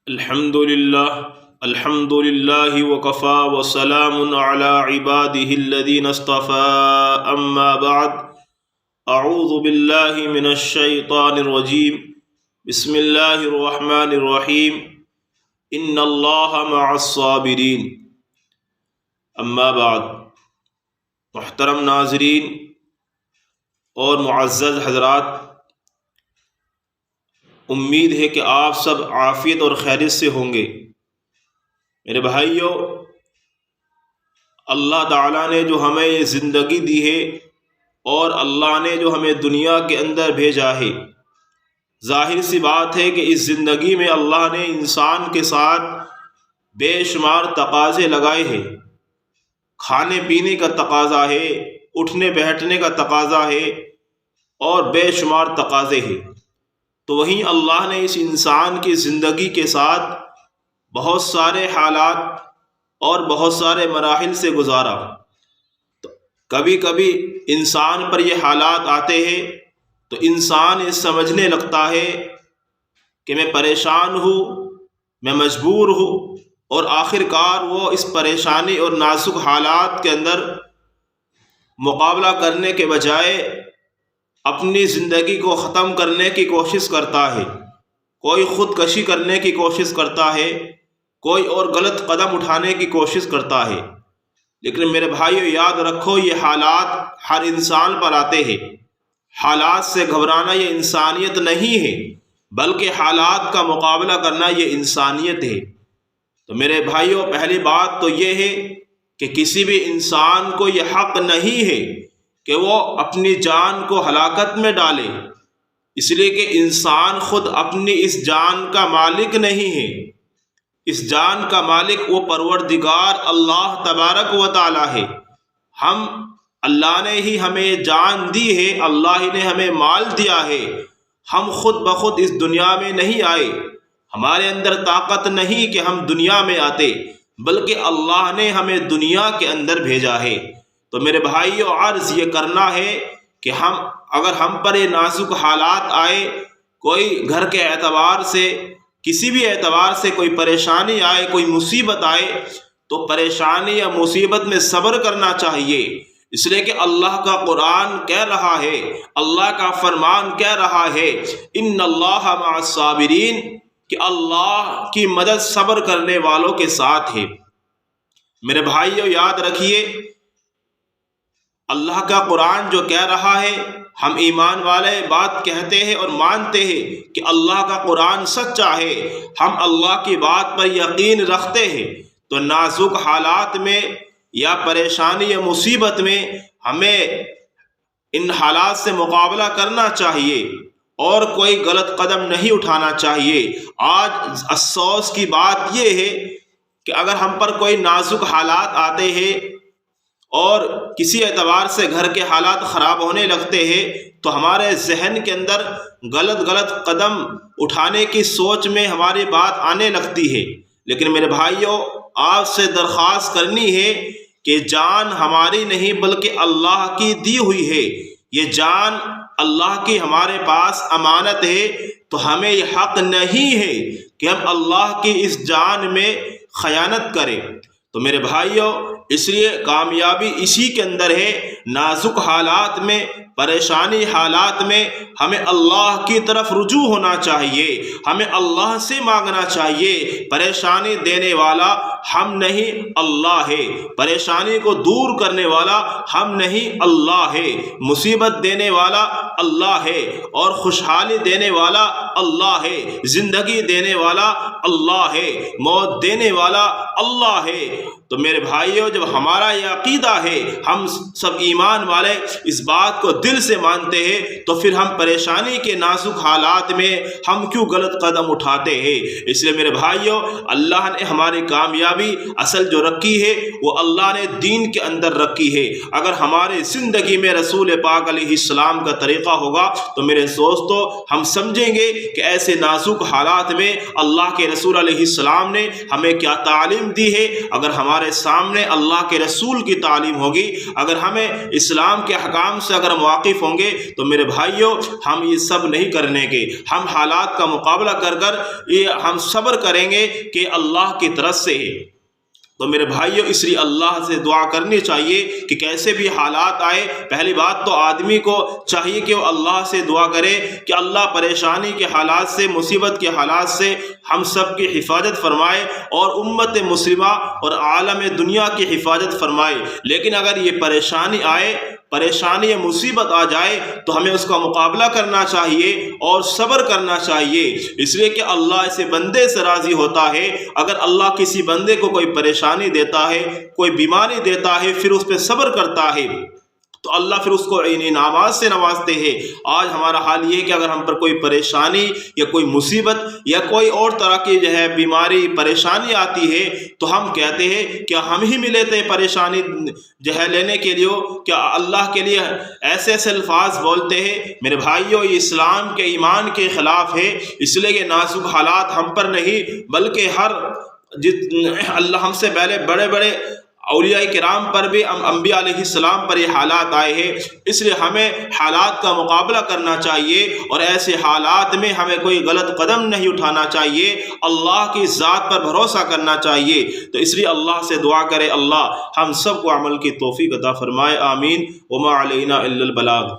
الحمد للہ وکفا وسلام علی عباده الذین اصطفى اما بعد اعوذ باللہ من الشیطان الرجیم بسم اللہ الرحمن الرحیم ان اللہ مع الصابرین اما بعد۔ محترم ناظرین اور معزز حضرات، امید ہے کہ آپ سب عافیت اور خیریت سے ہوں گے۔ میرے بھائیوں، اللہ تعالیٰ نے جو ہمیں یہ زندگی دی ہے اور اللہ نے جو ہمیں دنیا کے اندر بھیجا ہے، ظاہر سی بات ہے کہ اس زندگی میں اللہ نے انسان کے ساتھ بے شمار تقاضے لگائے ہیں۔ کھانے پینے کا تقاضا ہے، اٹھنے بیٹھنے کا تقاضا ہے اور بے شمار تقاضے ہیں۔ تو وہیں اللہ نے اس انسان کی زندگی کے ساتھ بہت سارے حالات اور بہت سارے مراحل سے گزارا۔ تو کبھی کبھی انسان پر یہ حالات آتے ہیں تو انسان یہ سمجھنے لگتا ہے کہ میں پریشان ہوں، میں مجبور ہوں، اور آخر کار وہ اس پریشانی اور نازک حالات کے اندر مقابلہ کرنے کے بجائے اپنی زندگی کو ختم کرنے کی کوشش کرتا ہے۔ کوئی خودکشی کرنے کی کوشش کرتا ہے، کوئی اور غلط قدم اٹھانے کی کوشش کرتا ہے۔ لیکن میرے بھائیو، یاد رکھو، یہ حالات ہر انسان پر آتے ہیں۔ حالات سے گھبرانا یہ انسانیت نہیں ہے، بلکہ حالات کا مقابلہ کرنا یہ انسانیت ہے۔ تو میرے بھائیو، پہلی بات تو یہ ہے کہ کسی بھی انسان کو یہ حق نہیں ہے کہ وہ اپنی جان کو ہلاکت میں ڈالے، اس لیے کہ انسان خود اپنی اس جان کا مالک نہیں ہے۔ اس جان کا مالک وہ پروردگار اللہ تبارک و تعالی ہے۔ اللہ نے ہی ہمیں جان دی ہے، اللہ ہی نے ہمیں مال دیا ہے۔ ہم خود بخود اس دنیا میں نہیں آئے، ہمارے اندر طاقت نہیں کہ ہم دنیا میں آتے، بلکہ اللہ نے ہمیں دنیا کے اندر بھیجا ہے۔ تو میرے بھائیو، عرض یہ کرنا ہے کہ اگر ہم پر یہ نازک حالات آئے، کوئی گھر کے اعتبار سے، کسی بھی اعتبار سے کوئی پریشانی آئے، کوئی مصیبت آئے، تو پریشانی یا مصیبت میں صبر کرنا چاہیے، اس لیے کہ اللہ کا قرآن کہہ رہا ہے، اللہ کا فرمان کہہ رہا ہے، ان اللہ مع الصابرین، کہ اللہ کی مدد صبر کرنے والوں کے ساتھ ہے۔ میرے بھائیو، یاد رکھیے، اللہ کا قرآن جو کہہ رہا ہے، ہم ایمان والے بات کہتے ہیں اور مانتے ہیں کہ اللہ کا قرآن سچا ہے، ہم اللہ کی بات پر یقین رکھتے ہیں۔ تو نازک حالات میں یا پریشانی یا مصیبت میں ہمیں ان حالات سے مقابلہ کرنا چاہیے اور کوئی غلط قدم نہیں اٹھانا چاہیے۔ آج افسوس کی بات یہ ہے کہ اگر ہم پر کوئی نازک حالات آتے ہیں اور کسی اعتبار سے گھر کے حالات خراب ہونے لگتے ہیں، تو ہمارے ذہن کے اندر غلط قدم اٹھانے کی سوچ میں ہماری بات آنے لگتی ہے۔ لیکن میرے بھائیوں، آپ سے درخواست کرنی ہے کہ جان ہماری نہیں بلکہ اللہ کی دی ہوئی ہے۔ یہ جان اللہ کی ہمارے پاس امانت ہے، تو ہمیں یہ حق نہیں ہے کہ ہم اللہ کی اس جان میں خیانت کریں۔ تو میرے بھائیوں، اس لیے کامیابی اسی کے اندر ہے۔ نازک حالات میں، پریشانی حالات میں ہمیں اللہ کی طرف رجوع ہونا چاہیے، ہمیں اللہ سے مانگنا چاہیے۔ پریشانی دینے والا ہم نہیں، اللہ ہے۔ پریشانی کو دور کرنے والا ہم نہیں، اللہ ہے۔ مصیبت دینے والا اللہ ہے اور خوشحالی دینے والا اللہ ہے۔ زندگی دینے والا اللہ ہے، موت دینے والا اللہ ہے۔ تو میرے بھائیوں، جب ہمارا یہ عقیدہ ہے، ہم سب ایمان والے اس بات کو دل سے مانتے ہیں، تو پھر ہم پریشانی کے نازک حالات میں ہم کیوں غلط قدم اٹھاتے ہیں؟ اس لیے میرے بھائیوں، اللہ نے ہماری کامیابی اصل جو رکھی ہے وہ اللہ نے دین کے اندر رکھی ہے۔ اگر ہماری زندگی میں رسول پاک علیہ السلام کا طریقہ طریقہ ہوگا تو میرے دوستو ہم سمجھیں گے کہ ایسے نازک حالات میں اللہ کے رسول علیہ السلام نے ہمیں کیا تعلیم دی ہے۔ اگر ہمارے سامنے اللہ کے رسول کی تعلیم ہوگی، اگر ہمیں اسلام کے احکام سے اگر واقف ہوں گے تو میرے بھائیوں ہم یہ سب نہیں کرنے کے، ہم حالات کا مقابلہ کر یہ ہم صبر کریں گے کہ اللہ کی طرف سے ہے۔ تو میرے بھائیوں اس لیے اللہ سے دعا کرنی چاہیے کہ کیسے بھی حالات آئے، پہلی بات تو آدمی کو چاہیے کہ وہ اللہ سے دعا کرے کہ اللہ پریشانی کے حالات سے، مصیبت کے حالات سے ہم سب کی حفاظت فرمائے اور امت مسلمہ اور عالم دنیا کی حفاظت فرمائے۔ لیکن اگر یہ پریشانی آئے، پریشانی یا مصیبت آ جائے تو ہمیں اس کا مقابلہ کرنا چاہیے اور صبر کرنا چاہیے، اس لیے کہ اللہ ایسے بندے سے راضی ہوتا ہے۔ اگر اللہ کسی بندے کو کوئی پریشانی دیتا ہے، کوئی بیماری دیتا ہے، پھر اس پہ صبر کرتا ہے تو اللہ پھر اس کو انعامات سے نوازتے ہیں۔ آج ہمارا حال یہ ہے کہ اگر ہم پر کوئی پریشانی یا کوئی مصیبت یا کوئی اور طرح کی بیماری پریشانی آتی ہے تو ہم کہتے ہیں کہ ہم ہی ملے تھے پریشانی لینے کے لیے، کیا اللہ کے لیے ایسے ایسے الفاظ بولتے ہیں۔ میرے بھائیوں یہ اسلام کے ایمان کے خلاف ہے، اس لیے کہ نازک حالات ہم پر نہیں بلکہ اللہ ہم سے پہلے بڑے بڑے اولیاء کرام پر بھی، انبیاء علیہ السلام پر یہ حالات آئے ہیں، اس لیے ہمیں حالات کا مقابلہ کرنا چاہیے اور ایسے حالات میں ہمیں کوئی غلط قدم نہیں اٹھانا چاہیے، اللہ کی ذات پر بھروسہ کرنا چاہیے۔ تو اس لیے اللہ سے دعا کرے اللہ ہم سب کو عمل کی توفیق عطا فرمائے، آمین۔ وما علینا الا البلاغ۔